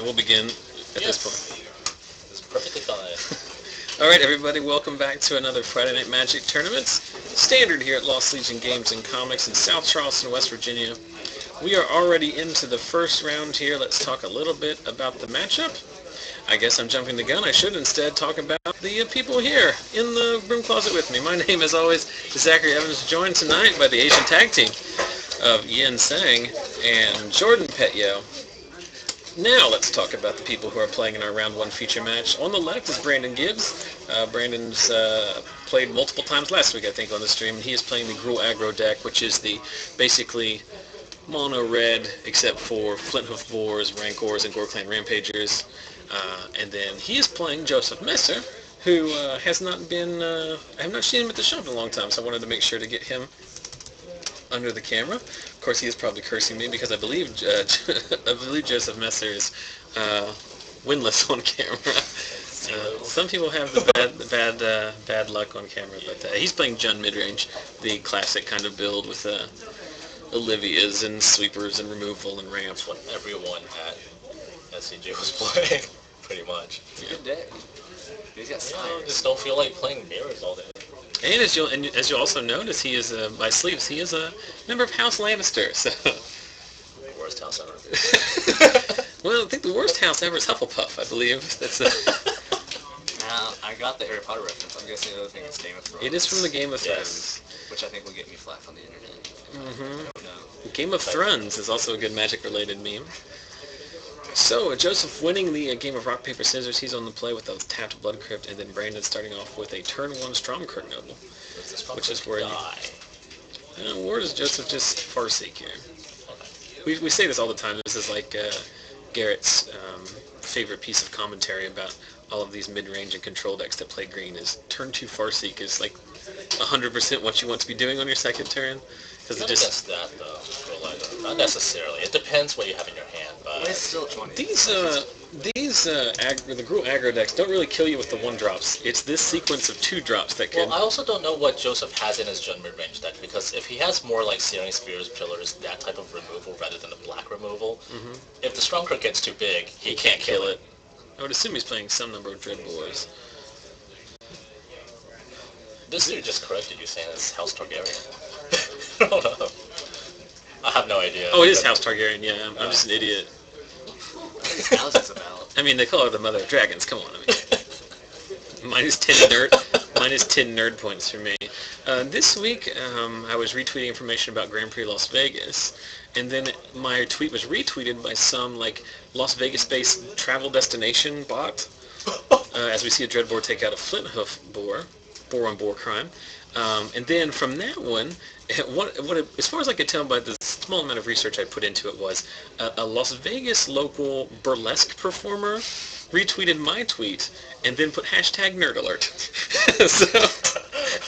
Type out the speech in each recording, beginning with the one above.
We'll begin at this point. It's perfectly fine. All right, everybody, welcome back to another Friday Night Magic Tournaments. Standard here at Lost Legion Games and Comics in South Charleston, West Virginia. We are already into the first round here. Let's talk a little bit about the matchup. I guess I'm jumping the gun. I should instead talk about the people here in the broom closet with me. My name, as always, is Zachary Evans, joined tonight by the Asian tag team of Yin Sang and Jordan Petyo. Now let's talk about the people who are playing in our round one feature match. On the left is Brandon Gibbs. Brandon's played multiple times last week, I think, on the stream. And he is playing the Gruul Aggro deck, which is the basically mono red, except for Flint Hoof Boars, Rancors, and Gore Clan Rampagers. And then he is playing Joseph Messer, who has not been, I have not seen him at the shop in a long time, so I wanted to make sure to get him under the camera. Of course, he is probably cursing me because I believe Joseph Messer is winless on camera. Some people have the bad luck on camera, but he's playing Jun Midrange, the classic kind of build with Olivias and sweepers and removal and ramp. That's what everyone at SCG was playing, pretty much. Good day. He's got I just don't feel like playing mirrors all day. And as you'll also notice, he is by sleeves. He is a member of House Lannister. So Worst house ever. well, I think the worst house ever is Hufflepuff. I believe that's. Now I got the Harry Potter reference. I'm guessing the other thing is Game of Thrones. It is from the Game of Yes. Thrones. which I think will get me flack on the internet. Mm-hmm. Game of Thrones is also a good Magic-related meme. So, Joseph winning the game of rock, paper, scissors. He's on the play with a tapped Blood Crypt, and then Brandon starting off with a turn one Stromkirk Noble, which is where where does Joseph just Farseek here? We say this all the time. This is like Garrett's favorite piece of commentary about all of these mid-range and control decks that play green is turn 2 Farseek is like 100% what you want to be doing on your second turn. Because it just that though, not necessarily. It depends what you have in your hand. But it's still 20. The Gruul Aggro decks don't really kill you with the 1-drops. It's this sequence of 2-drops that can. Well, I also don't know what Joseph has in his Jun mid-range deck, because if he has more like Searing Spears, Pillars, that type of removal rather than the black removal, if the Stromkirk gets too big, he can't kill it. I would assume he's playing some number of Dread Boars. This dude just corrected you saying it's House Targaryen. I don't know. I have no idea. Oh, it is House Targaryen, yeah. I'm just an idiot. What is House about? I mean, they call her the Mother of Dragons, come on. I mean, minus 10 nerd points for me. This week, I was retweeting information about Grand Prix Las Vegas, and then my tweet was retweeted by some, like, Las Vegas-based travel destination bot, as we see a Dreadboar take out a Flint Hoof Boar, boar-on-boar crime. And then from that one, as far as I could tell by the small amount of research I put into it, was a Las Vegas local burlesque performer retweeted my tweet and then put hashtag nerd alert. So,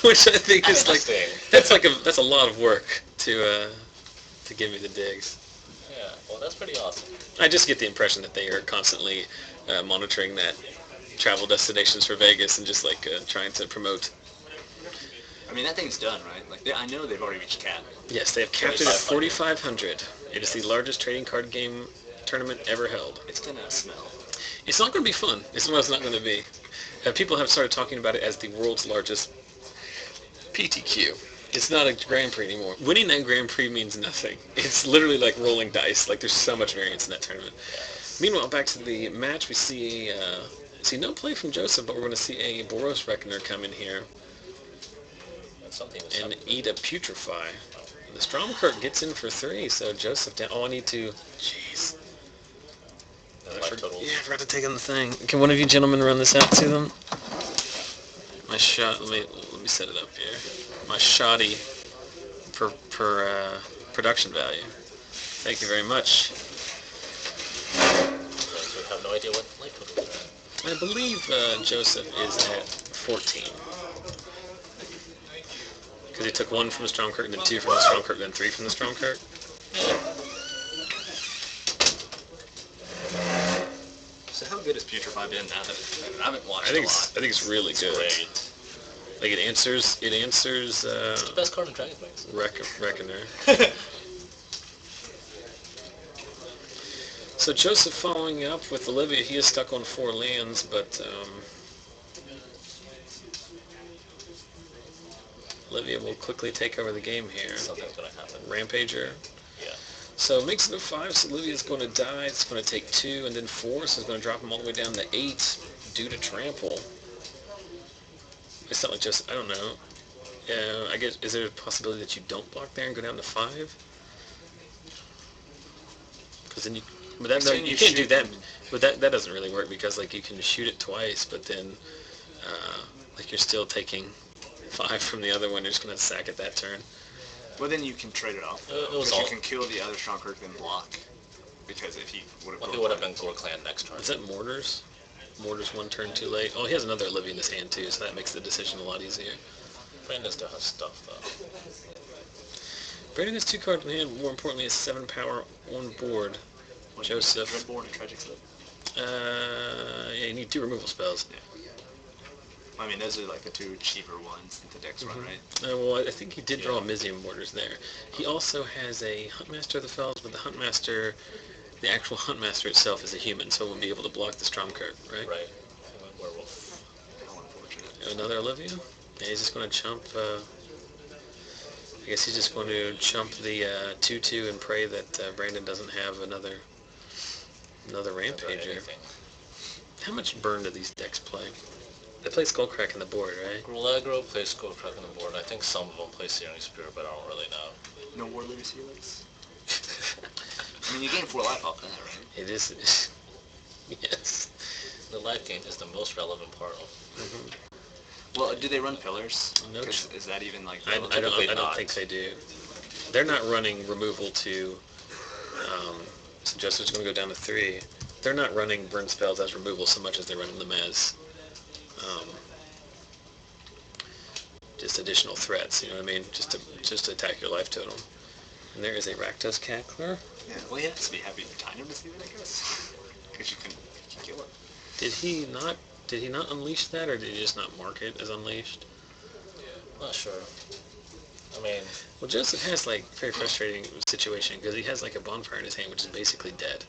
which I think is like that's a lot of work to give me the digs. Yeah, well, that's pretty awesome. I just get the impression that they are constantly monitoring that travel destinations for Vegas and just like trying to promote. I mean, that thing's done, right? Like, I know they've already reached cap. Yes, they have capped it at 4,500. It is the largest trading card game tournament ever held. It's gonna smell. It's not going to be fun. It's what it's not going to be. People have started talking about it as the world's largest PTQ. It's not a Grand Prix anymore. Winning that Grand Prix means nothing. It's literally like rolling dice. Like, there's so much variance in that tournament. Meanwhile, back to the match, we see no play from Joseph, but we're going to see a Boros Reckoner come in here and eat a Putrefy. The Stromkirk gets in for 3, so Joseph down. Oh, I need to. Jeez. I forgot to take on the thing. Can one of you gentlemen run this out to them? My shot. Let me set it up here. My shoddy per production value. Thank you very much. I have no idea what life total is. I believe Joseph is at 14. Because he took 1 from the Stromkirk, and then 2 from the Stromkirk, then 3 from the Stromkirk. So how good has Putrefy been now that I haven't watched I a lot? think it's really good. Great. Like it answers. It's the best card in Dragon's Mix. Reckoner. So Joseph following up with Olivia. He is stuck on 4 lands, but Olivia will quickly take over the game here. Something's going to happen. Rampager. Yeah. So it makes it a 5, so Olivia's going to die. It's going to take 2 and then 4, so it's going to drop him all the way down to 8 due to trample. It's not like just, I don't know. I guess, is there a possibility that you don't block there and go down to 5? Because then you, but that, no, you can't do that. But that doesn't really work because like you can shoot it twice, but then like you're still taking 5 from the other one. You're just going to sack it that turn. Well, then you can trade it off. Because you can kill the other strong card then block. Because if he would have... Well, he would have been Gore Clan next turn. Is that Mortars? Mortars 1 turn too late. Oh, he has another Olivia in his hand too, so that makes the decision a lot easier. Brandon still has stuff though. Brandon has 2 cards in hand. More importantly, is 7 power on board. Joseph. Redborn and Tragic Slip. Yeah, you need 2 removal spells. Yeah. I mean, those are like the 2 cheaper ones that the decks run, right? Well, I think he did draw Mizium Mortars there. He also has a Huntmaster of the Fells, but the Huntmaster, the actual Huntmaster itself is a human, so it would be able to block the Stromkirk, right? Right. Werewolf. How unfortunate. Another Olivia? Yeah, he's just going to chump, I guess he's just going to chump the 2/2 and pray that Brandon doesn't have another Rampager. How much burn do these decks play? They play Skullcrack on the board, right? Gruul Aggro plays Skullcrack on the board. I think some of them play Searing Spear, but I don't really know. No War Leaders Helix? I mean, you gain 4 life off that, right? It is. Yes. The life gain is the most relevant part of. Well, do they run pillars? No. Is that even like... I don't think they do. They're not running removal to... so Joseph's going to go down to 3. They're not running burn spells as removal so much as they're running them as just additional threats, you know what I mean? Just to attack your life total. And there is a Rakdos Cackler. Yeah, well, he has to be happy for time to see that, I guess. Because you can kill it. Did he not unleash that, or did he just not mark it as unleashed? Not sure. I mean... Well, Joseph has, like, a very frustrating situation, because he has, like, a bonfire in his hand, which is basically dead.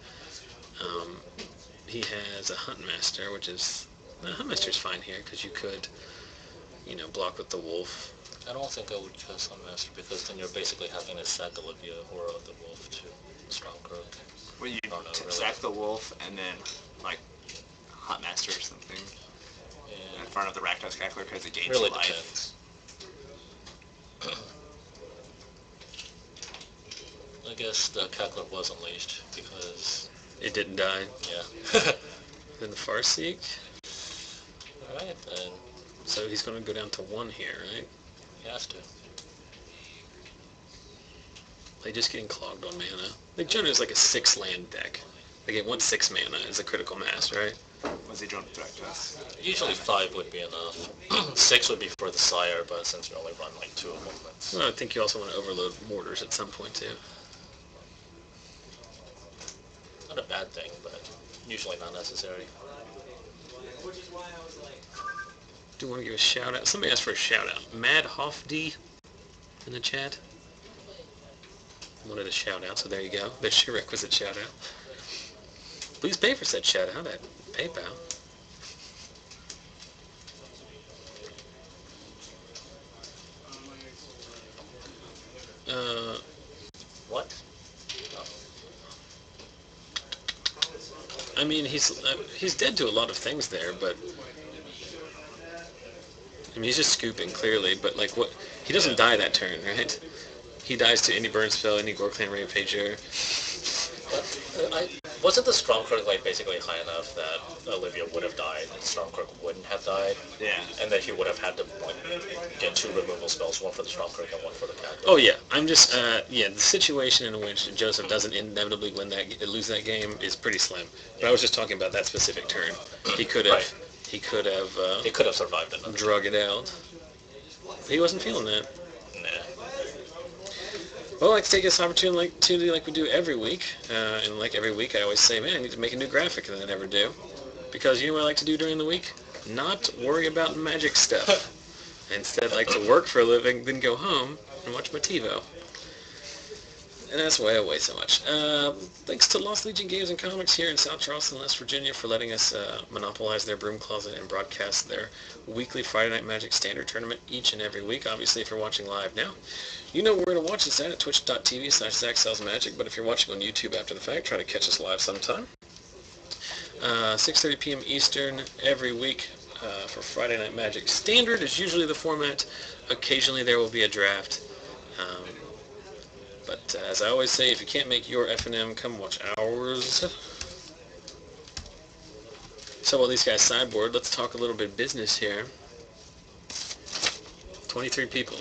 He has a Huntmaster, which is... Huntmaster's fine here, because you could, you know, block with the wolf. I don't think I would cast Huntmaster, because then you're basically having to sack Olivia or the wolf to Stromkirk. Well, you sack the wolf, and then, like, Huntmaster or something. Yeah. In front of the Rakdos Cackler, because it gains really life. Depends. I guess the Cackler was unleashed, because... It didn't die. Yeah. Then the Farseek. Alright, then. So he's going to go down to 1 here, right? He has to. Like, just getting clogged on mana. Like, generally it's like a 6 land deck. Like, it wants 6 mana as a critical mass, right? Was he drawn to Rakdos? Usually 5 would be enough. 6 would be for the Sire, but since we only run like 2 of them, that's... Well, I think you also want to overload Mortars at some point, too. Not a bad thing, but usually not necessary. Do want to give a shout out? Somebody asked for a shout out. Mad Hoffd in the chat wanted a shout out, so there you go. There's your requisite shout out. Please pay for said shout out at PayPal. What? I mean, he's dead to a lot of things there, but I mean, he's just scooping clearly. But like, what? He doesn't die that turn, right? He dies to any burn spell, any Gore Clan Rampager. Wasn't the Stromkirk like basically high enough that Olivia would have died, and Stromkirk wouldn't have died? Yeah. And that he would have had to like get 2 removal spells, 1 for the Stromkirk and 1 for the Cackler. Oh yeah, I'm just the situation in which Joseph doesn't inevitably lose that game is pretty slim. But I was just talking about that specific turn. He could have, Right. he could have survived it. drug it out. But he wasn't feeling that. Nah. Well, I like to take this opportunity like we do every week. And like every week I always say, man, I need to make a new graphic, and I never do. Because you know what I like to do during the week? Not worry about magic stuff. Instead, I like to work for a living, then go home and watch my TiVo. And that's why I weigh so much. Thanks to Lost Legion Games and Comics here in South Charleston, West Virginia, for letting us monopolize their broom closet and broadcast their weekly Friday Night Magic Standard Tournament each and every week. Obviously, if you're watching live now, you know where to watch us at twitch.tv/ZachSellsMagic. But if you're watching on YouTube after the fact, try to catch us live sometime. 6:30 p.m. Eastern every week for Friday Night Magic Standard is usually the format. Occasionally there will be a draft. But as I always say, if you can't make your FNM, come watch ours. So while these guys sideboard, let's talk a little bit business here. 23 people.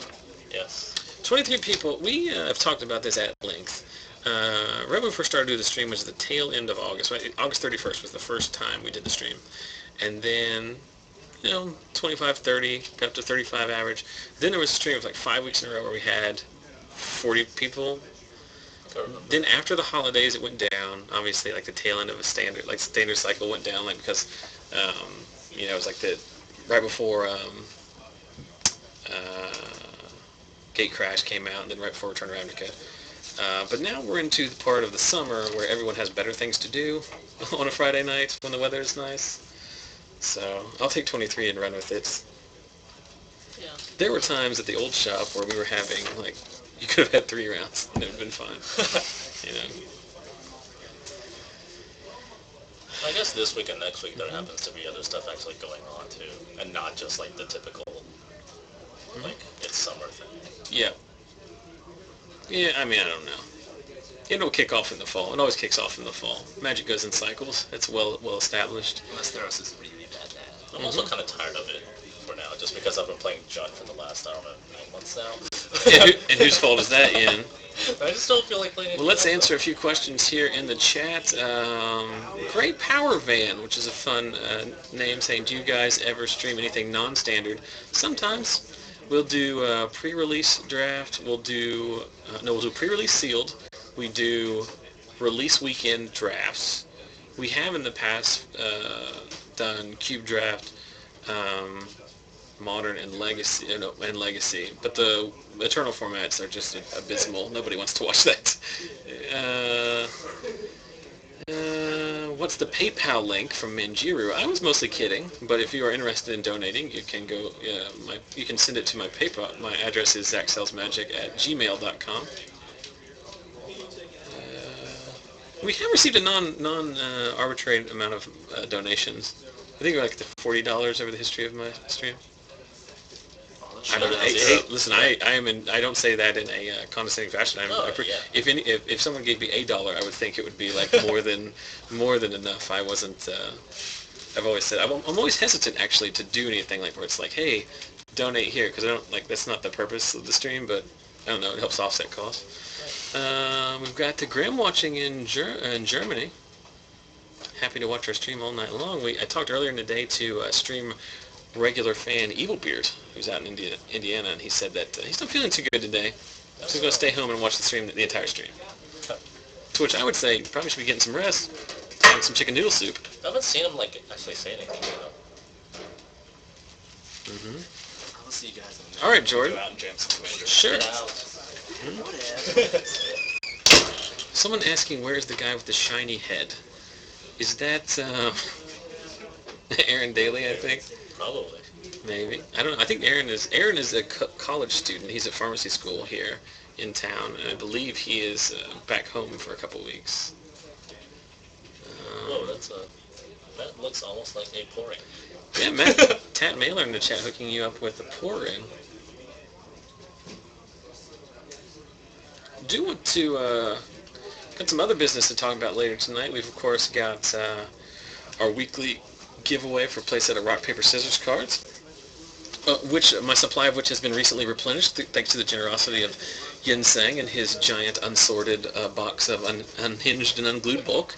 Yes. 23 people. We have talked about this at length. Right when we first started doing the stream was the tail end of August. Right? August 31st was the first time we did the stream. And then, 25, 30, got up to 35 average. Then there was a stream of like 5 weeks in a row where we had 40 people. Then after the holidays it went down. Obviously, like the tail end of a standard cycle went down, like because it was like the right before Gate Crash came out, and then right before Return of Ravnica. But now we're into the part of the summer where everyone has better things to do on a Friday night when the weather is nice. So I'll take 23 and run with it. Yeah. There were times at the old shop where we were having, like, you could have had 3 rounds and it would have been fine. I guess this week and next week there happens to be other stuff actually going on too, and not just like the typical, like, it's summer thing. Yeah. Yeah, I mean, I don't know. It'll kick off in the fall. It always kicks off in the fall. Magic goes in cycles. It's well established. Unless Theros is really bad at. I'm also kind of tired of it for now, just because I've been playing Jund for the last, 9 months now. And whose fault is that, Ian? I just don't feel like playing it. Well, let's answer a few questions here in the chat. Great Power Van, which is a fun name, saying, do you guys ever stream anything non-standard? Sometimes. We'll do pre-release draft. We'll do pre-release sealed. We do release weekend drafts. We have in the past done cube draft, modern and legacy, but the eternal formats are just abysmal. Nobody wants to watch that. What's the PayPal link from Manjiru? I was mostly kidding, but if you are interested in donating, you can go. You can send it to my PayPal. My address is ZachSellsMagic@gmail.com. We have received a non-arbitrary amount of donations. I think like the $40 over the history of my stream. Listen, I don't say that in a condescending fashion. If someone gave me $1, I would think it would be like more than enough. I wasn't. I've always said I'm always hesitant actually to do anything like where it's like, hey, donate here, because I don't like that's not the purpose of the stream. But I don't know, it helps offset costs. We've got the Grim watching in Germany. Happy to watch our stream all night long. I talked earlier in the day to stream regular fan Evilbeard, who's out in Indiana, and he said that he's not feeling too good today. So he's going to stay home and watch the entire stream. To which I would say, you probably should be getting some rest, having some chicken noodle soup. I haven't seen him actually say anything. I'll see you guys in a minute. All right, Jordan. Go out and jam some Commander. Sure. Whatever. Someone asking, where's the guy with the shiny head? Is that Aaron Daly, I think? Probably. Maybe. I don't know. I think Aaron is a college student. He's at pharmacy school here in town, and I believe he is back home for a couple weeks. Whoa, that looks almost like a pouring. Yeah, Matt, Tat Mailer in the chat hooking you up with a pour ring. Do want to got some other business to talk about later tonight. We've of course got our weekly giveaway for Playset of Rock Paper Scissors cards, which my supply of which has been recently replenished thanks to the generosity of Yin Sang and his giant unsorted box of unhinged and unglued bulk.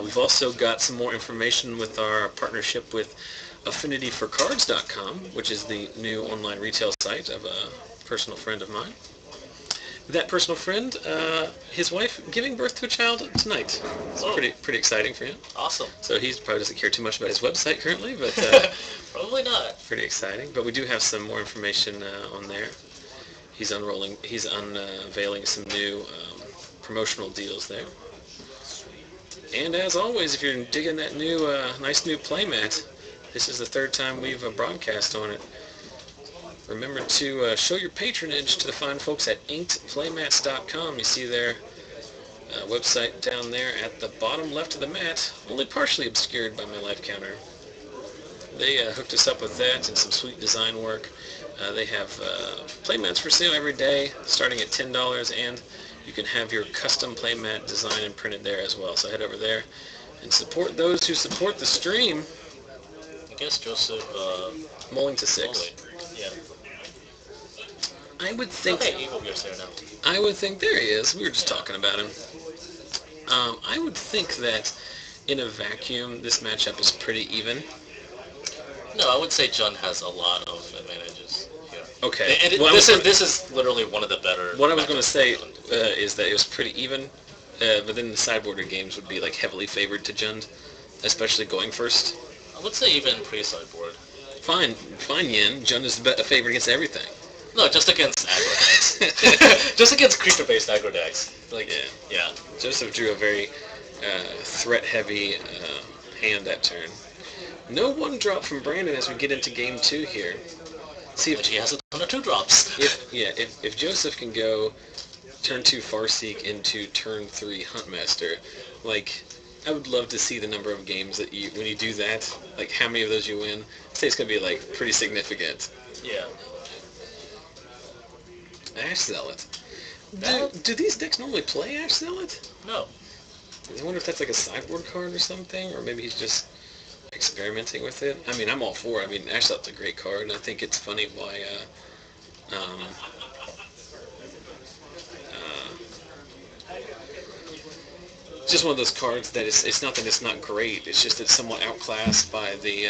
We've also got some more information with our partnership with AffinityForCards.com, which is the new online retail site of a personal friend of mine. That personal friend, his wife giving birth to a child tonight. It's pretty exciting for him. Awesome. So he probably doesn't care too much about his website currently, but probably not. Pretty exciting. But we do have some more information on there. He's unveiling some new promotional deals there. And as always, if you're digging that new, nice new playmat, this is the third time we've broadcast on it. Remember to show your patronage to the fine folks at inkedplaymats.com. You see their website down there at the bottom left of the mat, only partially obscured by my life counter. They hooked us up with that and some sweet design work. They have playmats for sale every day, starting at $10, and you can have your custom playmat designed and printed there as well. So head over there and support those who support the stream. I guess Joseph Mulling to 6. Mulling. Yeah. I would think. Okay, Evil Gear's there now. I would think there he is. We were just talking about him. I would think that in a vacuum, this matchup is pretty even. No, I would say Jun has a lot of advantages here. Okay. And this is literally one of the better. What I was going to say is that it was pretty even, but then the sideboarder games would be like heavily favored to Jund, especially going first. I would say even pre-sideboard. Fine, Yin. Jund is a favorite against everything. No, just against aggro decks. Just against creature-based aggro decks. Like, yeah. Joseph drew a very threat-heavy hand that turn. No one drop from Brandon as we get into game 2 here. See if he has a ton of 2-drops. If Joseph can go turn 2 Farseek into turn 3 Huntmaster, like, I would love to see the number of games that when you do that, like how many of those you win. I'd say it's gonna be like pretty significant. Yeah. Ash Zealot. Do these decks normally play Ash Zealot? No. I wonder if that's like a sideboard card or something, or maybe he's just experimenting with it. I mean, I'm all for it. I mean, Ash Zealot's a great card, and I think it's funny why just one of those cards that it's not that it's not great, it's just it's somewhat outclassed by the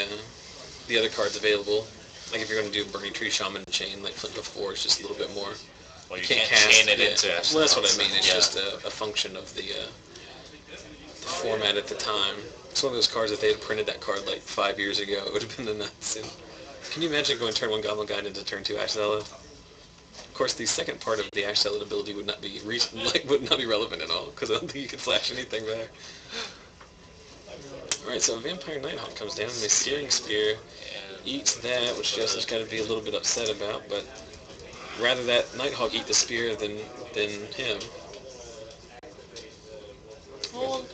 other cards available. Like if you're going to do Burning Tree, Shaman, and Chain, like Flint of 4, it's just a little bit more. Well, you can't chain it into Ash. Well, that's what I mean. It's just a function of the format at the time. It's one of those cards that they had printed that card like 5 years ago. It would have been the nuts. And can you imagine going turn 1 Goblin Guide into turn 2 Ash Zealot? Of course, the second part of the Ash Zealot ability would not be relevant at all, because I don't think you could flash anything back. Alright, so Vampire Nighthawk comes down, and the Searing Spear eats that, which Joseph's got to be a little bit upset about, but rather that Nighthawk eat the spear than him. Well,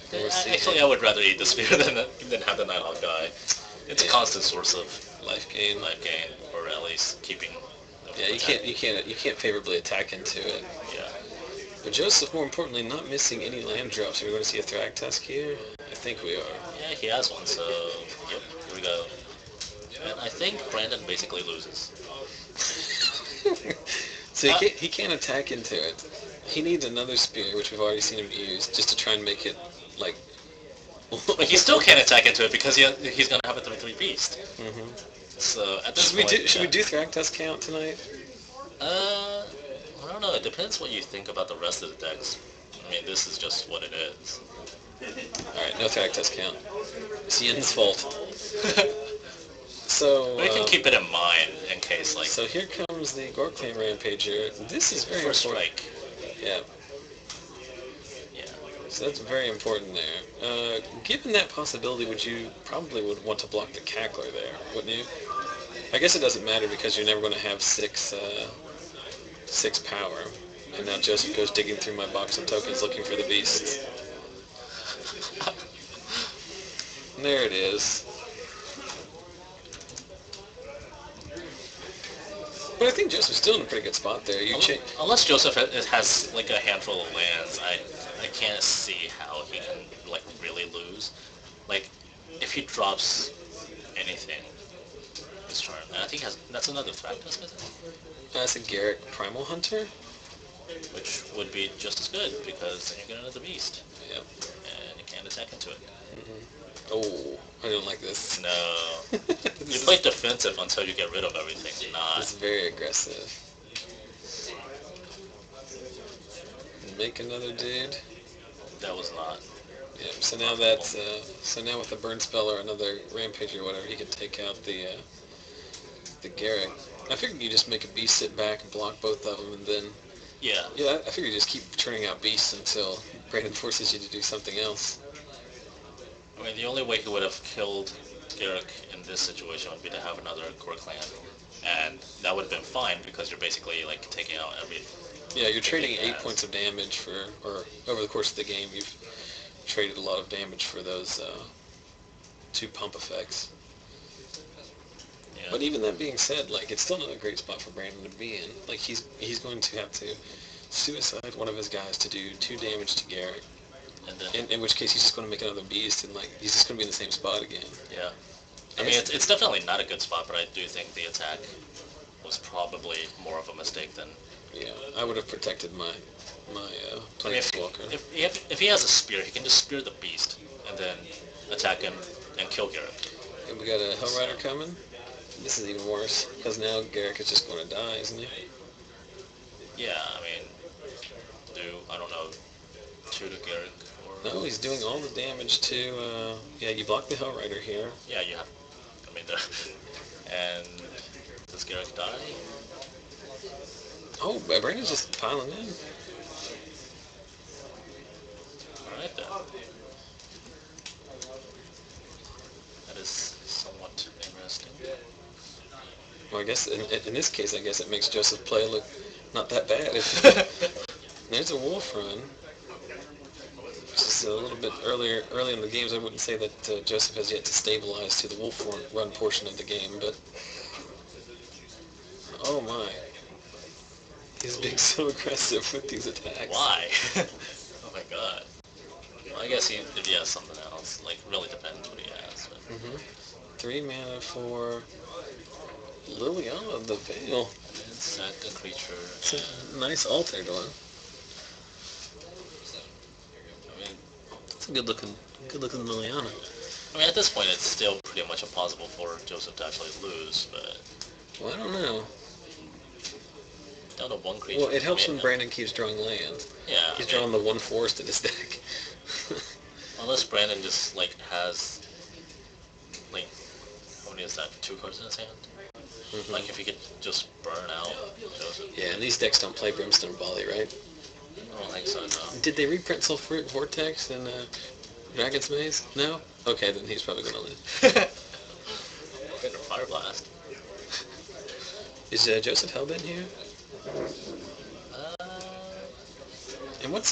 actually, I would rather eat the spear than have the Nighthawk die. It's a constant source of life gain, or at least keeping. Yeah, you can't favorably attack into it. Yeah. But Joseph, more importantly, not missing any land drops. Are we going to see a Thragtusk here? I think we are. Yeah, he has one. So, yep, here we go. And I think Brandon basically loses. So he can't attack into it. He needs another spear, which we've already seen him use, just to try and make it, like... But he still can't attack into it because he's going to have a 3/3 beast. Mm-hmm. So, at this point... Should we do Thragtusk count tonight? I don't know. It depends what you think about the rest of the decks. I mean, this is just what it is. Alright, no Thragtusk count. It's Yin's fault. So... We can keep it in mind in case, like... So here comes the Gorklaim Rampager. This is very First important. strike. Yeah. Yeah. So that's very important there. Given that possibility, would want to block the Cackler there, wouldn't you? I guess it doesn't matter because you're never going to have 6 power. And now Joseph goes digging through my box of tokens looking for the beasts. There it is. But I think Joseph's still in a pretty good spot there. Unless Joseph has like a handful of lands, I can't see how he can like really lose. Like if he drops anything this turn, and I think that's another Thragtusk, is it? That's a Garrick Primal Hunter, which would be just as good because then you get another beast. Yep. And you can't attack into it. Mm-hmm. Oh, I don't like this. No. You play defensive until you get rid of everything. It's very aggressive. Make another dude. That was not. Yeah. So now that's now with the burn spell or another rampage or whatever, he could take out the Garrick. I figured you just make a beast sit back and block both of them, and then Yeah. Yeah, I figure you just keep churning out beasts until Brandon forces you to do something else. I mean, the only way he would have killed Garrick in this situation would be to have another core clan, and that would have been fine because you're basically like taking out every. Yeah, you're trading 8 points of damage for, or over the course of the game, you've traded a lot of damage for those 2 pump effects. Yeah. But even that being said, like, it's still not a great spot for Brandon to be in. Like, he's going to have to suicide one of his guys to do 2 damage to Garrick. And then, in which case he's just going to make another beast, and like he's just going to be in the same spot again. Yeah. I mean, it's definitely not a good spot, but I do think the attack was probably more of a mistake than. Yeah, I would have protected my Planeswalker. If he has a spear, he can just spear the beast and then attack him and kill Garrick. And we got a Hellrider coming. This is even worse because now Garrick is just going to die, isn't he? Yeah, I mean, I don't know, 2 to Garrick. No, he's doing all the damage to, yeah, you block the Hellrider here. Yeah, you have, I mean, and does Garrick die? Oh, Brandon's just piling in. Alright then. That is somewhat interesting. Well, I guess, in this case, I guess it makes Joseph's play look not that bad. There's a Wolf Run. Just a little bit early in the games, I wouldn't say that Joseph has yet to stabilize to the Wolf Run portion of the game, but oh my, he's being so aggressive with these attacks. Why? Oh my god. Well, I guess if he has something else, like, really depends what he has. But. 3 mana for Liliana of the Veil. And sack a creature. It's a nice altar going. It's a good looking Liliana. I mean, at this point, it's still pretty much impossible for Joseph to actually lose, but. Well, I don't know. Down to 1 creature. Well, it helps when Brandon keeps drawing land. Yeah. He's drawing the 1 forest in his deck. Unless Brandon just, like, has, like, how many is that? 2 cards in his hand? Like, if he could just burn out Joseph. Yeah, and these decks don't play Brimstone Volley, right? I don't think so, no. Did they reprint Sulphuric Vortex and Dragon's Maze? No? Okay, then he's probably going to lose. Fire Blast. Is Joseph Hellbent here? And what's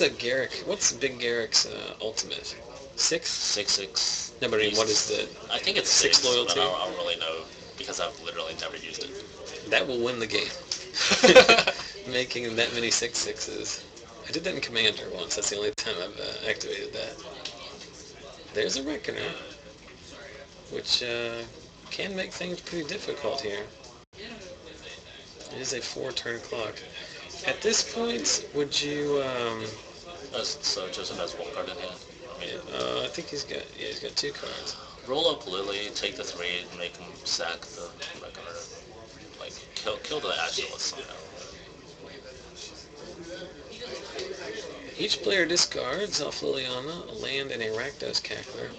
Big Garrick's ultimate? 6? 6/6. No, but I mean, what is the... I think it's 6 loyalty. But I don't really know, because I've literally never used it. That will win the game. Making that many 6/6s. I did that in Commander once. That's the only time I've activated that. There's a Reckoner, which can make things pretty difficult here. It is a 4-turn clock. At this point, would you... So Joseph has 1 card in hand? I think he's got 2 cards. Roll up Lily, take the 3, and make him sack the Reckoner. Like, kill the Agilist somehow. Each player discards off Liliana a land and a Rakdos Cackler.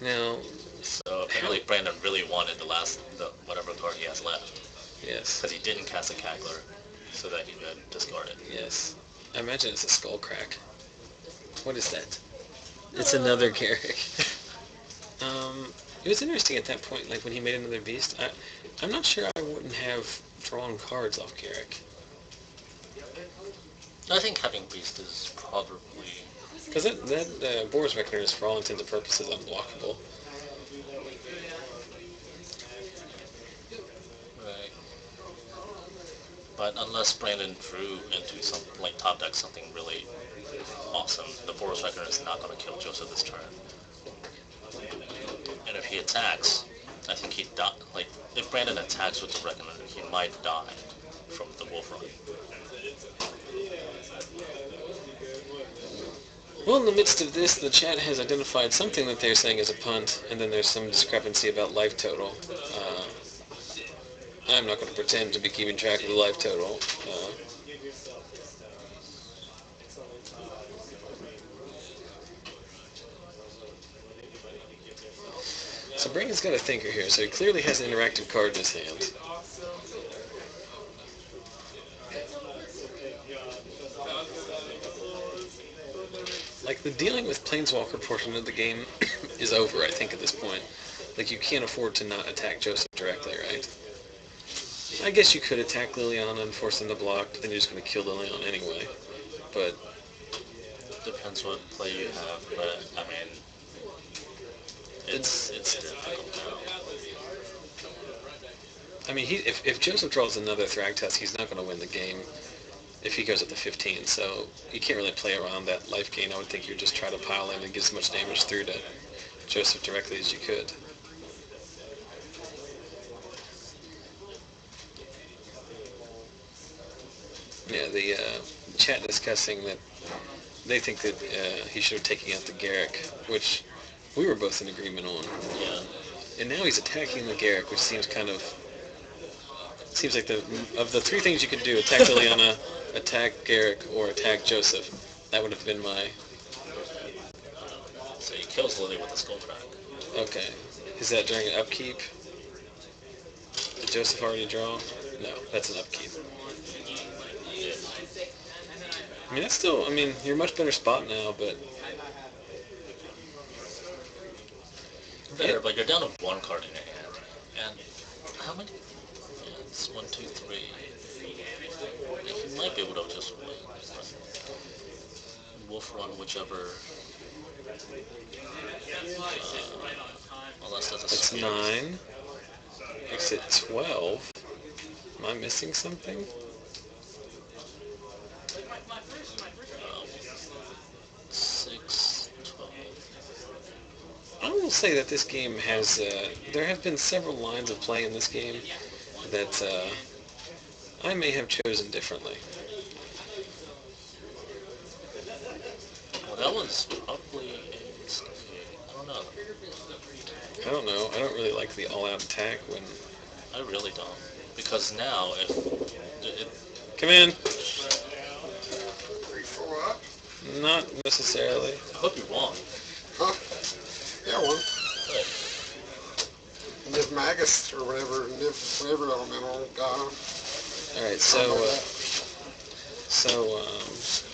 Now... So apparently Brandon really wanted whatever card he has left. Yes. Because he didn't cast a Cackler, so that he could discard it. Yes. I imagine it's a Skull Crack. What is that? It's another Garrick. It was interesting at that point, like when he made another beast. I'm not sure I wouldn't have drawn cards off Garrick. I think having beast is probably... Because that Boros Reckoner is, for all intents and purposes, unblockable. Right. But unless Brandon drew into some, like, top deck something really awesome, the Boros Reckoner is not going to kill Joseph this turn. And if he attacks, I think he'd die. Like, if Brandon attacks with the Reckoner, he might die from the Wolf Run. Well, in the midst of this, the chat has identified something that they're saying is a punt, and then there's some discrepancy about life total. I'm not going to pretend to be keeping track of the life total. So Brandon's got a thinker here, so he clearly has an interactive card in his hand. like, the dealing with Planeswalker portion of the game is over, I think, at this point. Like, you can't afford to not attack Joseph directly, right? I guess you could attack Liliana and force him to block, but then you're just going to kill Liliana anyway. But depends what play you have, but I mean, it's difficult now. I mean, if Joseph draws another Thragtusk, he's not going to win the game if he goes up to 15, so you can't really play around that life gain. I would think you'd just try to pile in and get as much damage through to Joseph directly as you could. Yeah, the chat discussing that they think that he should have taken out the Garrick, which we were both in agreement on. Yeah. And now he's attacking the Garrick, which seems kind of... Seems like of the three things you could do, attack Liliana, attack Garrick, or attack Joseph, that would have been my... So he kills Lily with a Skull Track. Okay. Is that during an upkeep? Did Joseph already draw? No, that's an upkeep. Yeah. I mean, that's still... I mean, you're a much better spot now, but... Better, but you're down to one card in your hand. And how many... It's 1, 2, 3. He might be able to just win. Wolf run whichever. Unless that's a it's 9. Makes it 12. Am I missing something? 6, 12. I will say that this game has... there have been several lines of play in this game that I may have chosen differently. Well, that was probably a mistake. I don't know. I don't really like the all-out attack when... I really don't. Because now, Come in. Are you full up? Not necessarily. I hope you won. Huh? Yeah, one. But Niv Magus or whatever elemental got him. Alright, so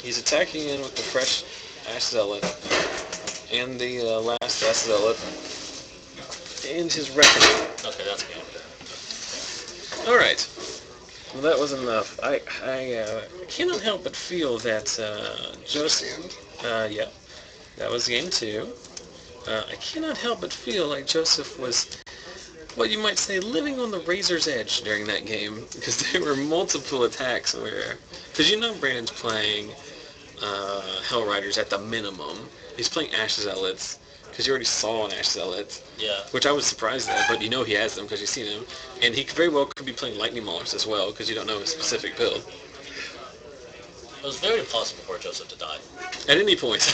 he's attacking in with the fresh Ash Zealot and the last Ash Zealot and his Reckoning. okay, that's game. Alright. Well, that was enough. I cannot help but feel that Joseph... yeah, that was game 2. I cannot help but feel like Joseph was, what you might say, living on the razor's edge during that game, because there were multiple attacks where... Because you know Brandon's playing Hell Riders at the minimum. He's playing Ash Zealots, because you already saw an Ash Zealot. Yeah. Which I was surprised at, but you know he has them because you've seen him. And he very well could be playing Lightning Maulers as well, because you don't know his specific build. It was very impossible for Joseph to die. At any point.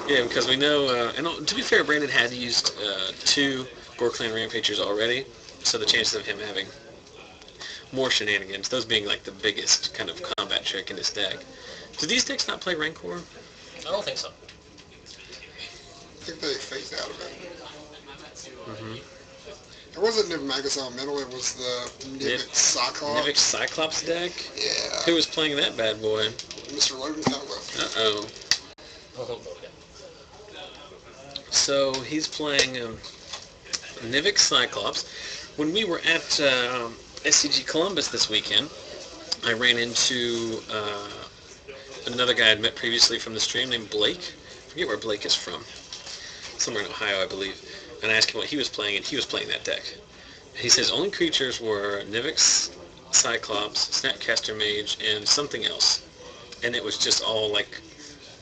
Yeah, because we know, and to be fair, Brandon had used 2 Gore Clan Rampagers already, so the chances of him having more shenanigans, those being like the biggest kind of combat trick in his deck. Do these decks not play Rancor? I don't think so. I think they phased out of it. Mm-hmm. It wasn't Niv Magus Elemental, it was the Nivix Cyclops. Nivix Cyclops deck? Yeah. Who was playing that bad boy? Mr. Logan Cutliff. Uh-oh. So he's playing Nivix Cyclops. When we were at SCG Columbus this weekend, I ran into another guy I'd met previously from the stream named Blake. I forget where Blake is from. Somewhere in Ohio, I believe. And I asked him what he was playing, and he was playing that deck. He says only creatures were Nivix Cyclops, Snapcaster Mage, and something else. And it was just all like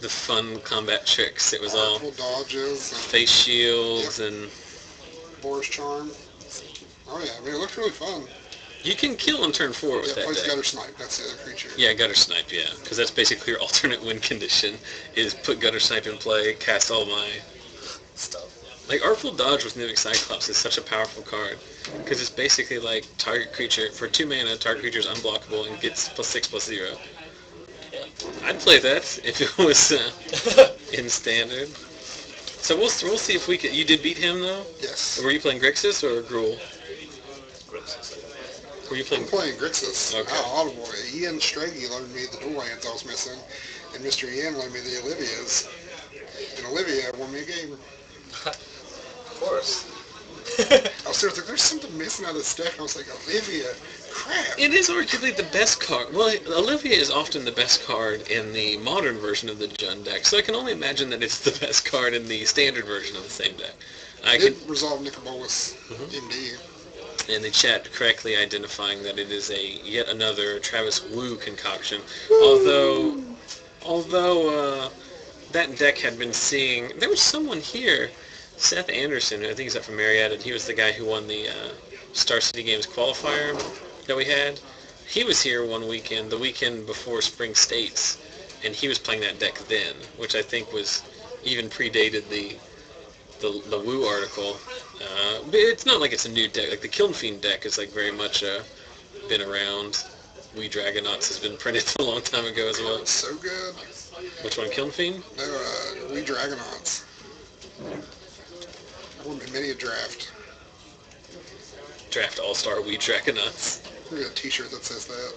the fun combat tricks. It was all dodges, face shields, yep. and Boris Charm. Oh yeah, I mean it looked really fun. you can kill on turn 4 with that plays deck. Gutter Snipe, that's the other creature. Yeah, Gutter Snipe, yeah. Because that's basically your alternate win condition, is put Gutter Snipe in play, cast all my stuff. Like, Artful Dodge with Nivix Cyclops is such a powerful card, because it's basically like target creature, for 2 mana, target creature is unblockable and gets +6/+0. Yeah. I'd play that if it was in Standard. So we'll see if we can... You did beat him, though? Yes. Were you playing Grixis or Gruul? Grixis. Were you playing... I'm playing Grixis. Okay. Audible. Ian Stragey loaned me the dual lands I was missing, and Mr. Ian loaned me the Olivias. And Olivia won me a game. Of course. I was like, there's something missing out of this deck. And I was like, Olivia, crap. It is arguably the best card. Well, Olivia is often the best card in the modern version of the Jund deck, so I can only imagine that it's the best card in the standard version of the same deck. I did resolve Nicobolus, indeed. In the chat correctly identifying that it is yet another Travis Wu concoction. Woo! Although that deck had been seeing, there was someone here, Seth Anderson, I think he's up from Marietta, and he was the guy who won the Star City Games qualifier that we had. He was here one weekend, the weekend before Spring States, and he was playing that deck then, which I think was even predated the Wu article. But it's not like it's a new deck. Like the Kiln Fiend deck is like very much been around. We Dragonauts has been printed a long time ago as well. So good. Which one, Kiln Fiend? No, We Dragonauts. I won many a draft. Draft All-Star We Dragonauts. We got a t-shirt that says that.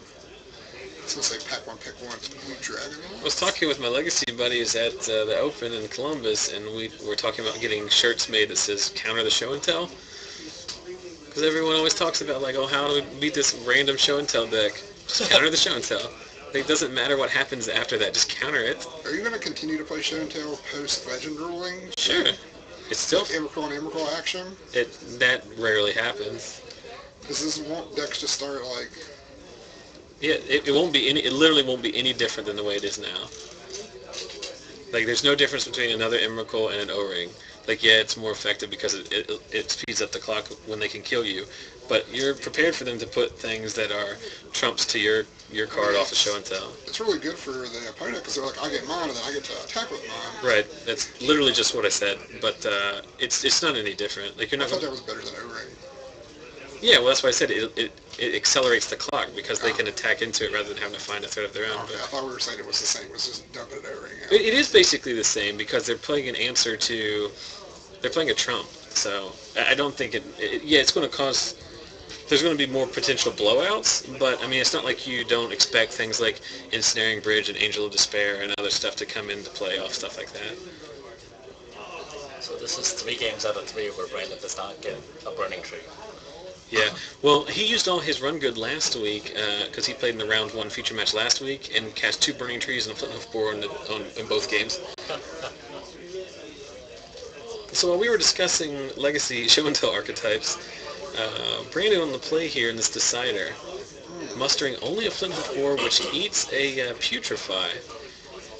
It's going to say pack one, pick one. We Dragonauts. I was talking with my Legacy buddies at the Open in Columbus, and we were talking about getting shirts made that says counter the show and tell. Because everyone always talks about, like, oh, how do we beat this random show and tell deck? Just counter the show and tell. It doesn't matter what happens after that, just counter it. Are you going to continue to play show and tell post-legend ruling? Sure. It's still... Like Emrakul and Emrakul action? That rarely happens. Because this won't decks just start, like... Yeah, it won't be any... It literally won't be any different than the way it is now. Like, there's no difference between another Emrakul and an O-Ring. Like, yeah, it's more effective because it speeds up the clock when they can kill you. But you're prepared for them to put things that are trumps to your card off the show and tell. It's really good for the opponent because they're like, I get mine and then I get to attack with mine. Right. That's literally just what I said. But it's not any different. Like you're not. I thought that was better than O-Ring. Yeah, well, that's why I said it accelerates the clock because they can attack into it rather than having to find a threat of their own. Okay, I thought we were saying it was the same. It was just dumping an O-Ring out. It is basically the same because they're playing an answer to... They're playing a trump. So I don't think it's going to cause... There's going to be more potential blowouts, but I mean, it's not like you don't expect things like Ensnaring Bridge and Angel of Despair and other stuff to come into play off stuff like that. So this is 3 games out of 3 where Brandon does not get a Burning Tree. Yeah, well, he used all his run good last week because he played in the round 1 feature match last week and cast 2 Burning Trees and a Flinthoof Boar in both games. So while we were discussing Legacy show and tell archetypes, Brandon on the play here in this decider, mustering only a Flinthoof Boar which eats a Putrefy.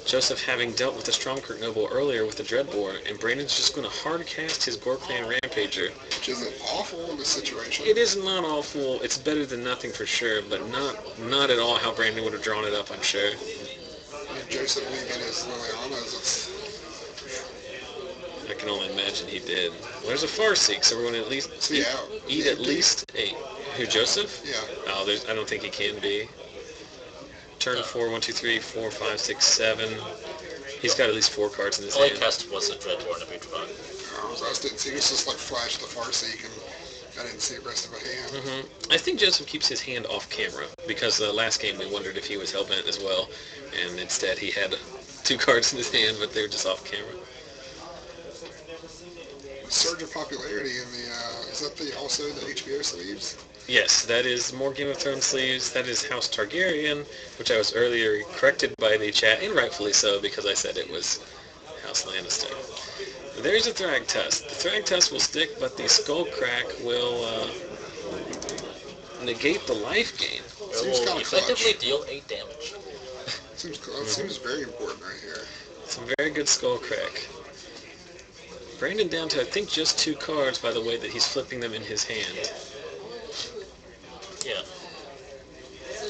Joseph having dealt with the Stromkirk Noble earlier with the Dreadbore, and Brandon's just going to hard cast his Gorklan Rampager. Which isn't awful in this situation. It is not awful. It's better than nothing for sure, but not at all how Brandon would have drawn it up, I'm sure. If Joseph Lincoln is Liliana's, I can only imagine he did. Well, there's a Farseek, so we're going to at least eat at least 8. Who, Joseph? Yeah. Oh, I don't think he can be. Turn 4, 1, 2, 3, 4, 5, 6, 7. He's got at least 4 cards in his All hand. I cast was a Dreadbore and a Putrefy. I just didn't see. It was just like flash the Farseek, and I didn't see the rest of a hand. I think Joseph keeps his hand off camera because the last game we wondered if he was hellbent as well, and instead he had 2 cards in his hand, but they were just off camera. Surge of popularity in the is that also the HBO sleeves? Yes, that is more Game of Thrones sleeves. That is House Targaryen, which I was earlier corrected by the chat, and rightfully so, because I said it was House Lannister. There's a Thragtusk. The Thragtusk will stick, but the Skullcrack will negate the life gain. It will effectively deal 8 damage. Seems very important right here. Some very good Skullcrack. Brandon down to, I think, just 2 cards by the way that he's flipping them in his hand. Yeah.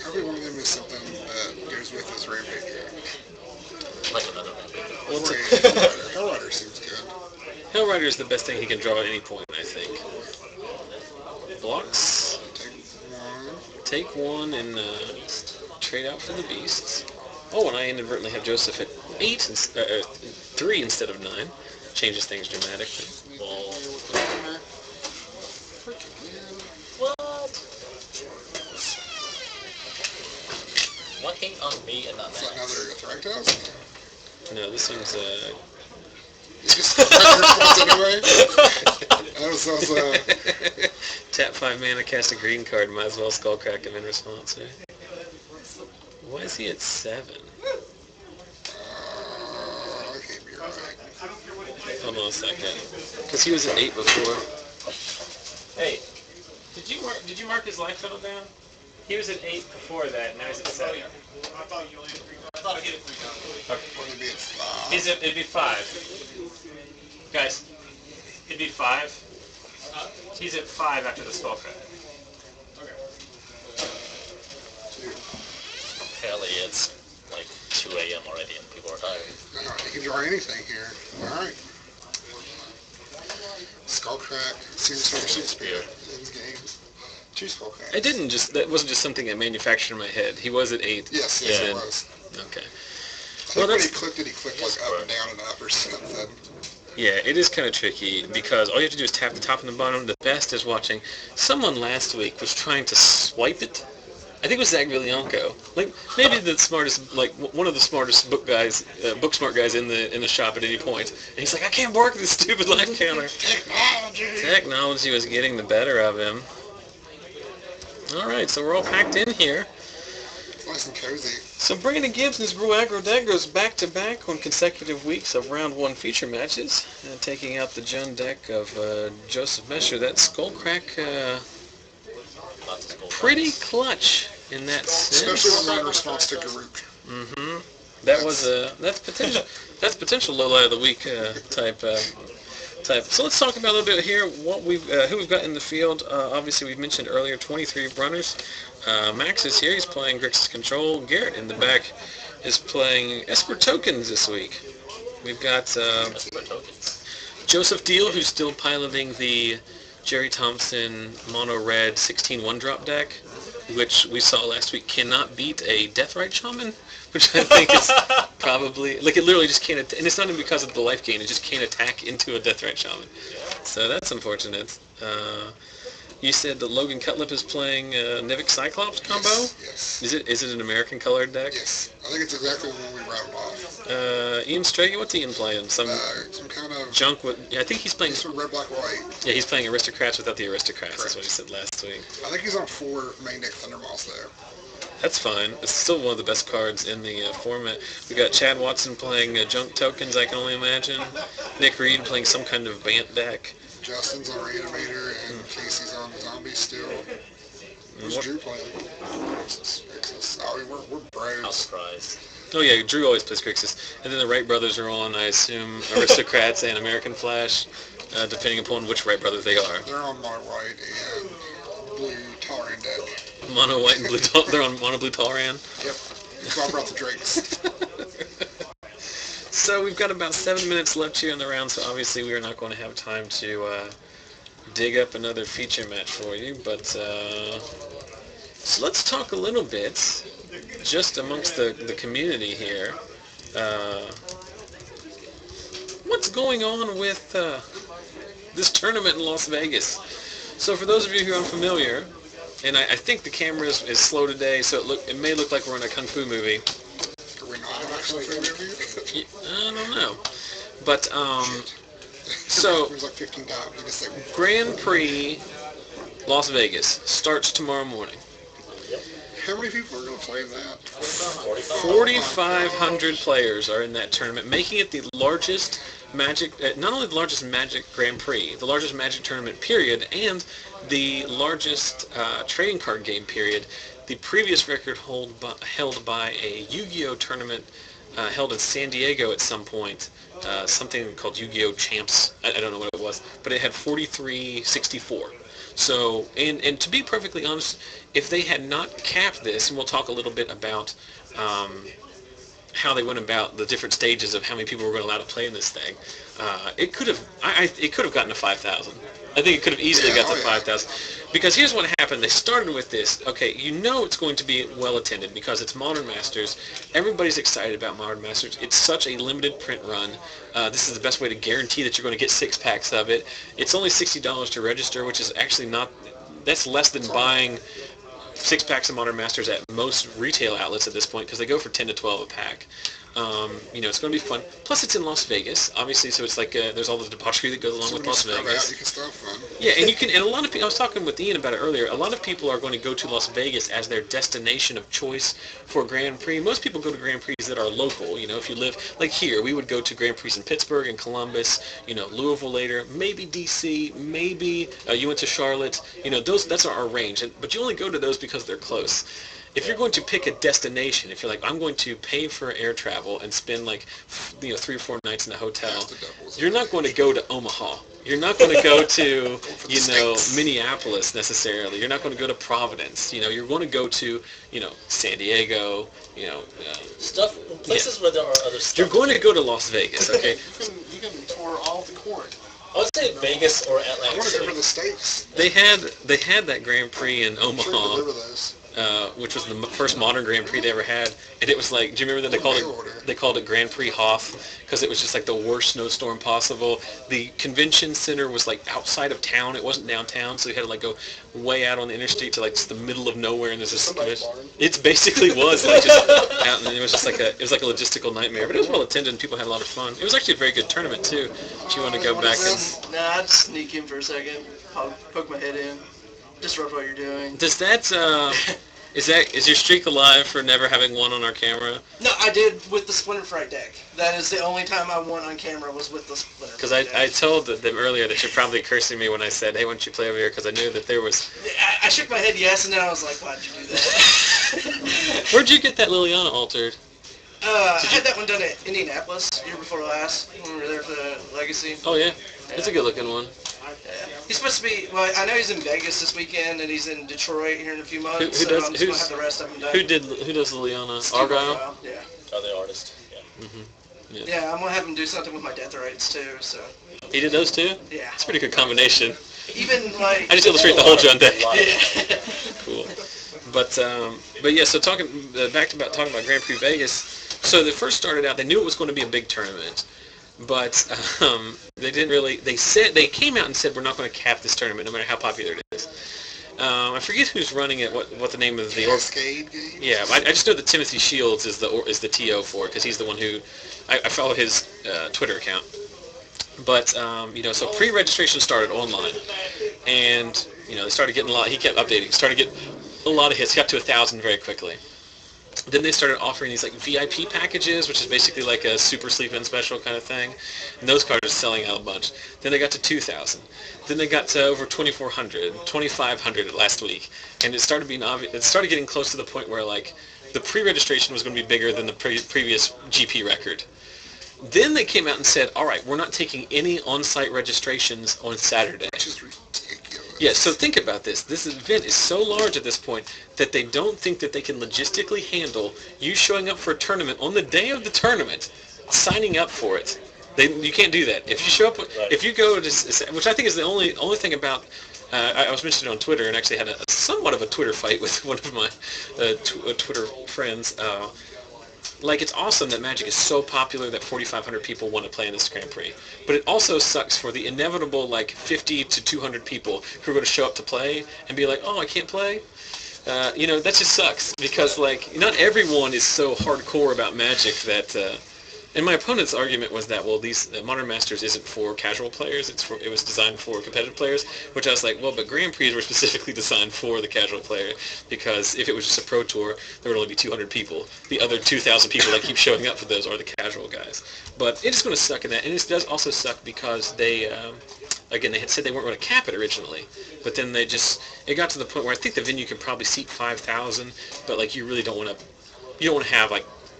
Every one of them is something that goes with his Rampager. Like another Rampager. Well, Hellrider seems good. Hellrider is the best thing he can draw at any point, I think. Blocks. Take one and trade out for the beasts. Oh, and I inadvertently have Joseph at 3 instead of 9. Changes things dramatically. Well, what? What hate on me and not Is that Max? another Thragtusk? No, this one's You just got your response anyway. That was Tap 5 mana, cast a green card, might as well Skullcrack him in response, right? Why is he at 7? I can't be right. Hold on a second. Because he was at 8 before. Hey, did you mark his life total down? He was at 8 before that, now he's at 7. I thought he had 3 down. It'd be at 5. It'd be 5. Guys, it'd be 5. He's at 5 after the Skullcrack. Apparently it's like 2 a.m. already and people are tired. You can draw anything here. Alright. Skullcrack, Seer Spear, ends games. 2 Skullcracks. That wasn't just something I manufactured in my head. He was at 8. Yes, it was. Okay. Well, when he clicked it, he clicked like up and down and up or something. Yeah, it is kind of tricky because all you have to do is tap the top and the bottom. The best is watching. Someone last week was trying to swipe it. I think it was Zach Vilianco. Like maybe the smartest, like one of the smartest book smart guys in the shop at any point. And he's like, I can't work this stupid life counter. Technology was getting the better of him. All right, so we're all packed in here. It's nice and cozy. So Brandon Gibbs and his Gruul Aggro deck goes back-to-back on consecutive weeks of round 1 feature matches, taking out the Jund deck of Joseph Mesher. That Skullcrack, pretty clutch in that sense. Especially when we're in response to Garuk. Mm-hmm. That's potential low light of the week type. So let's talk about a little bit here what who we've got in the field. Obviously, we've mentioned earlier 23 runners. Max is here. He's playing Grixis Control. Garrett in the back is playing Esper Tokens this week. We've got Joseph Deal, who's still piloting the Jerry Thompson Mono Red 16 1-drop deck, which we saw last week cannot beat a Deathrite Shaman, which I think is probably, like it literally just can't, and it's not even because of the life gain, it just can't attack into a Deathrite Shaman. So that's unfortunate. You said that Logan Cutlip is playing Nivik Cyclops combo? Yes. Is it an American colored deck? Yes. I think it's exactly the one we rattled off. Ian Stragan, what's Ian playing? Some kind of junk with, yeah, I think he's playing some red, black, white. Yeah, he's playing Aristocrats without the Aristocrats. Correct. That's what he said last week. I think he's on 4 main deck Thundermoths though. That's fine. It's still one of the best cards in the format. We got Chad Watson playing junk tokens, I can only imagine. Nick Reed playing some kind of Bant deck. Justin's on Reanimator and Casey's on Zombies still. Who's Drew playing? Grixis. Oh, we're bros. Not surprised. Oh yeah, Drew always plays Grixis. And then the Wright brothers are on, I assume, Aristocrats and American Flash, depending upon which Wright brothers they are. They're on Mono White and Blue Tolerant deck. Mono White and Blue they're on Mono Blue Toleran? Yep. So I brought the drinks. So we've got about 7 minutes left here in the round, so obviously we are not going to have time to dig up another feature match for you, but so let's talk a little bit, just amongst the community here. What's going on with this tournament in Las Vegas? So for those of you who are unfamiliar, and I think the camera is slow today, so it may look like we're in a kung fu movie. Are we not in actually a movie? I don't know. But, so, It was like 15 times. Grand Prix Las Vegas starts tomorrow morning. How many people are going to play that? 4,500 players are in that tournament, making it the largest Magic, not only the largest Magic Grand Prix, the largest Magic tournament period, and the largest trading card game period. The previous record held by a Yu-Gi-Oh tournament held in San Diego at some point, something called Yu-Gi-Oh Champs. I don't know what it was, but it had 4364. So, and to be perfectly honest, if they had not capped this, and we'll talk a little bit about how they went about the different stages of how many people were going to allow to play in this thing, it could have gotten to 5,000. I think it could have easily got to 5,000. Because here's what happened. They started with this. Okay, you know it's going to be well attended because it's Modern Masters. Everybody's excited about Modern Masters. It's such a limited print run. This is the best way to guarantee that you're going to get 6 packs of it. It's only $60 to register, which is actually not, that's less than buying 6 packs of Modern Masters at most retail outlets at this point because they go for 10 to 12 a pack. It's going to be fun. Plus, it's in Las Vegas, obviously, so it's like there's all the debauchery that goes along with Las Vegas. You can still have fun. Yeah, and a lot of people, I was talking with Ian about it earlier, a lot of people are going to go to Las Vegas as their destination of choice for Grand Prix. Most people go to Grand Prix that are local. If you live, like here, we would go to Grand Prix in Pittsburgh and Columbus, Louisville later, maybe D.C., maybe you went to Charlotte. That's our range. But you only go to those because they're close. If you're going to pick a destination, if you're like, I'm going to pay for air travel and spend 3 or 4 nights in a hotel, you're not going to go to Omaha. You're not going to go to, Minneapolis necessarily. You're not going to go to Providence. You're going to go to, San Diego, places where there are other stuff. You're going to go to Las Vegas, okay? You can tour all the court. I would say Vegas or Atlantic I want to City. go for the States. They had that Grand Prix in Omaha. Deliver those. Which was the first modern Grand Prix they ever had, and it was like, do you remember that they called it Grand Prix Hoth because it was just like the worst snowstorm possible. The convention center was like outside of town; it wasn't downtown, so you had to like go way out on the interstate to like just the middle of nowhere, and there's this. It basically was like just out, and it was just like a logistical nightmare, but it was well attended, and people had a lot of fun. It was actually a very good tournament too. If you want to go back and I'd sneak in for a second, poke my head in, disrupt what you're doing. does that. Is your streak alive for never having won on our camera? No, I did with the Splinter Fright deck. That is the only time I won on camera was with the Splinter Fright deck. Because I told them earlier that you're probably cursing me when I said, hey, why don't you play over here? Because I knew that there was... I shook my head yes, and then I was like, why'd you do that? Where'd you get that Liliana altered? I had that one done at Indianapolis, year before last, when we were there for the Legacy. Oh, yeah? It's a good-looking one. He's supposed to be, well, I know he's in Vegas this weekend, and he's in Detroit here in a few months, Who does- I'm just going to have the rest of them done. Who does Liliana? Steve Argyle? Yeah. Oh, the artist. Yeah. Mm-hmm. Yeah, I'm going to have him do something with my death rights, too, so. He did those too? Yeah. It's a pretty good combination. Even, like... I just illustrate the whole John deck. Yeah. Cool. But yeah, so talking about Grand Prix Vegas, so they first started out, they knew it was going to be a big tournament. But they didn't really. They came out and said we're not going to cap this tournament, no matter how popular it is. I forget who's running it. What the name of the Cascade Games? Yeah, I just know that Timothy Shields is the TO for it because he's the one who I follow his Twitter account. But so pre-registration started online, and they started getting a lot. He kept updating. Started getting a lot of hits. He got to 1,000 very quickly. Then they started offering these like VIP packages, which is basically like a super sleep-in special kind of thing. And those cards are selling out a bunch. Then they got to 2,000. Then they got to over 2,400, 2,500 last week. And it started being obvious. It started getting close to the point where like the pre-registration was going to be bigger than the previous GP record. Then they came out and said, all right, we're not taking any on-site registrations on Saturday. Which is ridiculous. Yeah, so think about this. This event is so large at this point that they don't think that they can logistically handle you showing up for a tournament on the day of the tournament, signing up for it. You can't do that. If you show up, if you go to, which I think is the only thing about. I was mentioning it on Twitter and actually had somewhat of a Twitter fight with one of my Twitter friends. Like, it's awesome that Magic is so popular that 4,500 people want to play in this Grand Prix. But it also sucks for the inevitable, 50 to 200 people who are going to show up to play and be like, oh, I can't play? That just sucks. Because, not everyone is so hardcore about Magic that... and my opponent's argument was that, well, these Modern Masters isn't for casual players. It was designed for competitive players, which I was like, well, but Grand Prix were specifically designed for the casual player, because if it was just a pro tour, there would only be 200 people. The other 2,000 people that keep showing up for those are the casual guys. But it's going to suck in that, and it does also suck because they, again, they had said they weren't going to cap it originally, but then it got to the point where I think the venue could probably seat 5,000, but you really don't want to have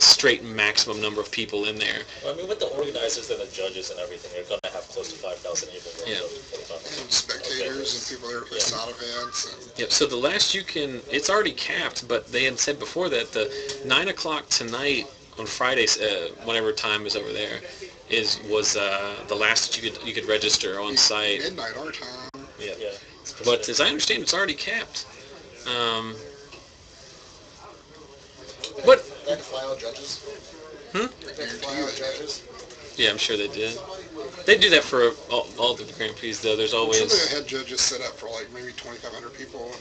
straight maximum number of people in there. Well, I mean, with the organizers and the judges and everything, you're going to have close to 5,000 people. Yeah. And spectators and people there for side events. And Yep, so the last it's already capped, but they had said before that the 9 o'clock tonight on Fridays, whatever time is over there, was the last that you could register on site. Midnight our time. Yeah. But as I understand, it's already capped. What? They can fly out judges. They can fly out judges. Yeah, I'm sure they did. They do that for all the Grand Prix, though. There's always... I'm sure they had judges set up for maybe 2,500 people.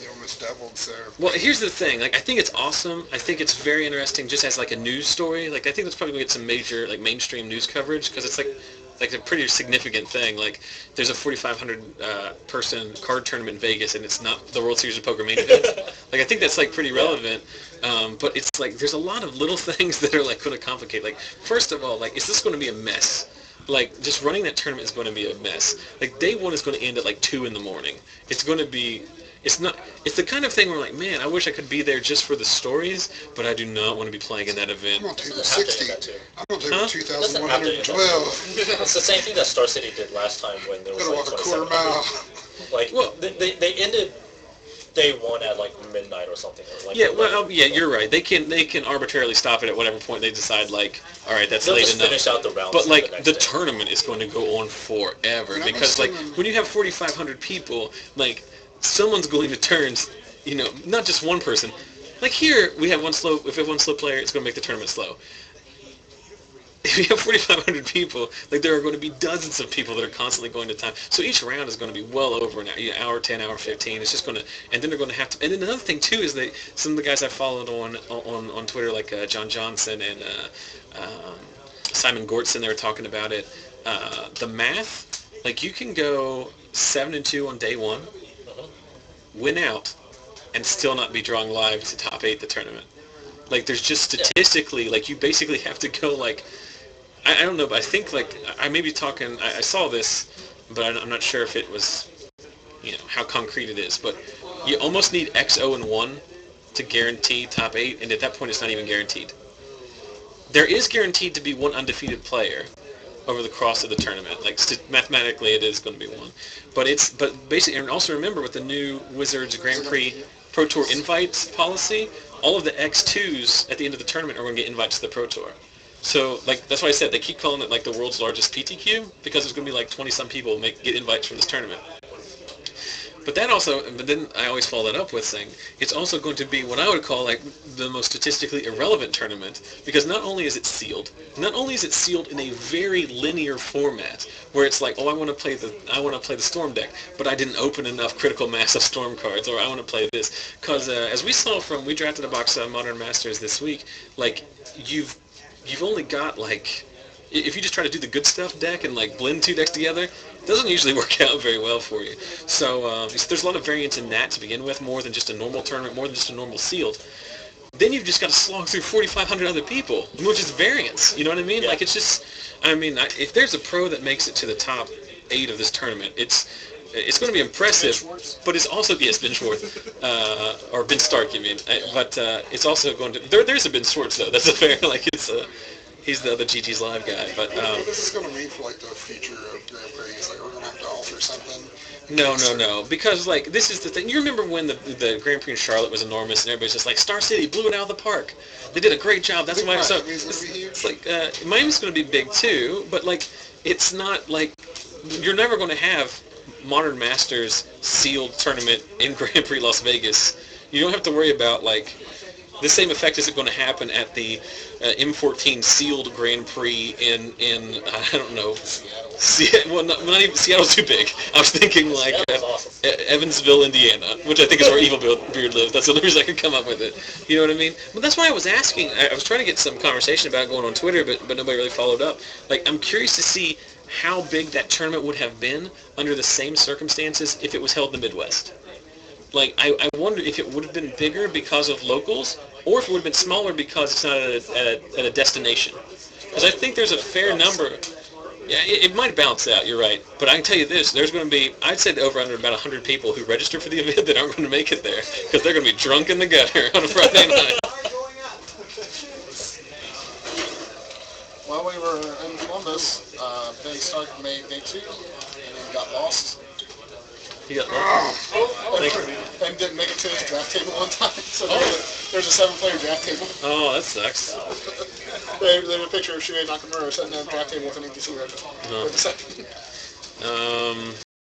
They almost doubled, so. Well, here's the thing. Like, I think it's awesome. I think it's very interesting just as, like, a news story. Like, I think that's probably going to get some major, like, mainstream news coverage because it's, like a pretty significant thing. Like, there's a 4,500 person card tournament in Vegas, and it's not the World Series of Poker main event. Like, I think that's, like, pretty relevant. But it's, like, there's a lot of little things that are, like, going to complicate. Like, first of all, like, is this going to be a mess? Like, just running that tournament is going to be a mess. Like, day one is going to end at, like, 2 in the morning. It's going to be... It's the kind of thing where, like, man, I wish I could be there just for the stories, but I do not want to be playing in that event. I'm on table 60. I'm on table Huh? 2,112. It's the same thing that Star City did last time when there was Gotta like walk a quarter mile. Like, Well- they ended day one at like midnight or something. Or like Yeah, well, yeah, you're right. They can arbitrarily stop it at whatever point they decide, like, all right, that's they'll late just enough. finish out the rounds. But, like, next the day. tournament is going to go on forever Yeah, because, like, assuming- when you have 4,500 people, like, someone's going to turn, you know, not just one person. Like, here, we have one slow, if we have one slow player, it's going to make the tournament slow. If you have 4,500 people, like, there are going to be dozens of people that are constantly going to time. So each round is going to be well over an hour 10, hour 15. It's just going to, and then they're going to have to, and then another thing, too, is that some of the guys I followed on Twitter, like John Johnson and Simon Gortson, they were talking about it. The math, like, you can go 7-2 on day one, win out, and still not be drawing live to top 8 the tournament. Like, there's just statistically, like, you basically have to go, like, I don't know, but I think, like, I may be talking, I saw this, but I'm not sure if it was, you know, how concrete it is, but you almost need X, O, and 1 to guarantee top 8, and at that point it's not even guaranteed. There is guaranteed to be one undefeated player over the course of the tournament. Like, mathematically, it is going to be one. But basically, and also remember with the new Wizards Grand Prix Pro Tour invites policy, all of the X2s at the end of the tournament are going to get invites to the Pro Tour. So, like, that's why I said they keep calling it, like, the world's largest PTQ, because there's going to be, like, 20-some people get invites from this tournament. But then I always follow that up with saying, it's also going to be what I would call, like, the most statistically irrelevant tournament, because not only is it sealed in a very linear format, where it's like, oh, I want to play the Storm deck, but I didn't open enough critical mass of Storm cards, or I want to play this. Because, as we saw we drafted a box of Modern Masters this week, like, you've only got, like, if you just try to do the good stuff deck and, like, blend 2 decks together, it doesn't usually work out very well for you. So there's a lot of variance in that to begin with, more than just a normal tournament, more than just a normal sealed. Then you've just got to slog through 4,500 other people, which is variance. You know what I mean? Yeah. Like, it's just, I mean, if there's a pro that makes it to the top 8 of this tournament, it's going to be impressive, but it's also, yes, Ben Schwartz, or Ben Stark, you mean, but it's also going to, there's a Ben Schwartz, though, that's a fair, like, he's the other GG's Live guy, but, What is this going to mean for, like, the future of Grand Prix? Like, are we going to have to alter something? No, because, like, this is the thing, you remember when the Grand Prix in Charlotte was enormous, and everybody's just like, Star City blew it out of the park, they did a great job, that's why, so, Miami's going to be huge. it's like, Miami's going to be big, too, but, like, it's not, like, you're never going to have Modern Masters sealed tournament in Grand Prix Las Vegas. You don't have to worry about, like, the same effect isn't going to happen at the M14 sealed Grand Prix in I don't know, Seattle. Well, not even Seattle's too big. I was thinking like awesome. Evansville, Indiana, which I think is where Evil Beard lives. That's the only reason I could come up with it. You know what I mean? But that's why I was asking. I was trying to get some conversation about going on Twitter, but nobody really followed up. Like, I'm curious to see how big that tournament would have been under the same circumstances if it was held in the Midwest. Like, I wonder if it would have been bigger because of locals, or if it would have been smaller because it's not at a destination. Because I think there's a fair number. Yeah, it might bounce out, you're right. But I can tell you this, there's going to be, I'd say over under about 100 people who register for the event that aren't going to make it there, because they're going to be drunk in the gutter on a Friday night. While we were in Columbus, Ben Stark made day 2, and then got lost. You got lost. And didn't make it to his draft table one time. So there's a 7-player draft table. Oh, that sucks. There's a picture of Shuhei Nakamura sitting at the draft table with an ETC record. Oh.